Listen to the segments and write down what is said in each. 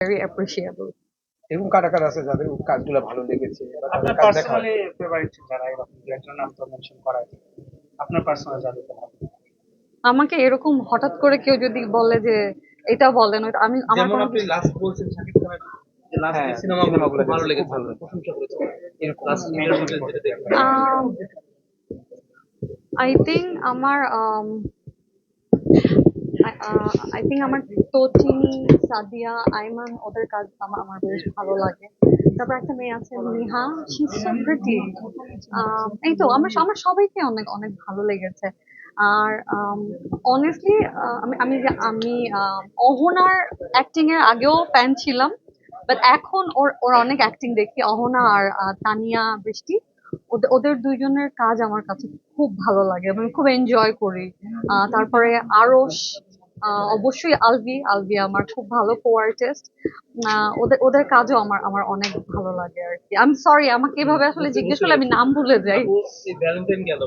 Very appreciable. এরকম কারা কারা আছে যাদের কাজগুলো ভালো লেগেছে বা তাদের আপনার কাজ দেখা পার্সোনালি ফেভারিট যারা এরকম দু একজন নাম তো মেনশন করা হয়েছে, আপনার পার্সোনাল যাদেরকে ভালো লাগে। আমাকে এরকম হঠাৎ করে কেউ যদি বলে যে এটা বলেন, ওইটা আমি আমার যেমন কোনো আপনি লাস্ট বলছেন শাকিব খানের যে লাস্ট যে হ্যাঁ, সিনেমাগুলো সিনেমাগুলো খুব ভালো দেখছি, খুব লেগেছে, ভালো লেগেছে। প্রশংসা করেছেন, এরকম লাস্ট ঈদের মধ্যে যেটা দেখবেন। আই থিঙ্ক আমার আই থিঙ্ক আমার তটিনী, সাদিয়া, আইমান ওদের কাজ আমার আমার বেশ ভালো লাগে। তারপর একটা মেয়ে আছে Niha, she is so pretty. এই তো আমার আমার সবাইকে অনেক অনেক ভালো লেগেছে। আর অনেস্টলি অহনার অ্যাক্টিং এর আগেও ফ্যান ছিলাম, বাট এখন ওর ওর অনেক অ্যাক্টিং দেখি, অহনা আর তানিয়া বৃষ্টি। ওদের ওদের দুইজনের কাজ আমার কাছে খুব ভালো লাগে এবং খুব এনজয় করি। তারপরে আরশ, অবশ্যই আলভি, আলভি আমার খুব ভালো কো আর্টিস্ট। ওদের ওদের কাজও আমার আমার অনেক ভালো লাগে আর কি। আমি সরি, আমাকে এভাবে আসলে জিজ্ঞেস করলে আমি নাম ভুলে যাই। আপু, এই ভ্যালেন্টাইন গেল,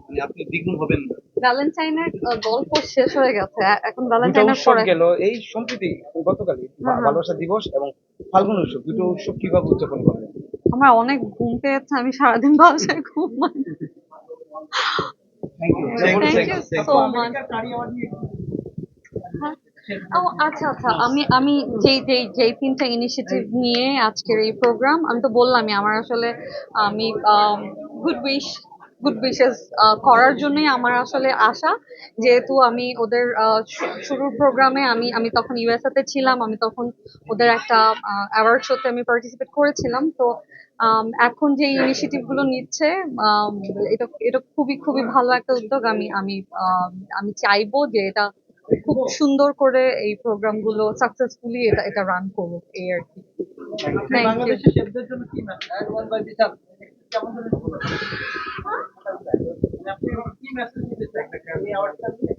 মানে আপনি দ্বিগুণ হবেন না। ভ্যালেন্টাইনের গল্প শেষ হয়ে গেছে, এখন দুটো ভ্যালেন্টাইনের উৎসব পরে। গেল এই সম্প্রতি, গতকালই হ্যাঁ, হ্যাঁ। ভালোবাসা দিবস এবং ফাল্গুন উৎসব, দুটো উৎসব কিভাবে উদযাপন করবেন? আমার অনেক ঘুম পেয়েছে, আমি সারাদিন বাসায় ঘুমাই। Thank you, thank you so much. ও আচ্ছা আচ্ছা, আমি যেই তিনটা ইনিশিয়েটিভ নিয়ে আজকের এই প্রোগ্রাম, আমি তো বললামই আমার আসলে আমি গুড গুড উইশেস করার জন্যই আমার আসলে আশা। যেহেতু আমি ওদের শুরুর প্রোগ্রামে আমি আমি তখন ইউএসএ তে ছিলাম, আমি তখন ওদের একটা অ্যাওয়ার্ড শোতে আমি পার্টিসিপেট করেছিলাম। তো এখন যে ইনিশিয়েটিভ গুলো নিচ্ছে, এটা এটা খুবই খুবই ভালো একটা উদ্যোগ। আমি আমি আমি চাইবো যে এটা খুব সুন্দর করে এই প্রোগ্রাম গুলো সাকসেসফুলি এটা এটা রান করুক, এই আর কি। Thank you. বাংলাদেশের শেফদের জন্য কি মেসেজ, কেমন ধরনের খবর আছে? মানে আপনি কি মেসেজ দিতে চান এই অ্যাওয়ার্ডটা নিয়ে?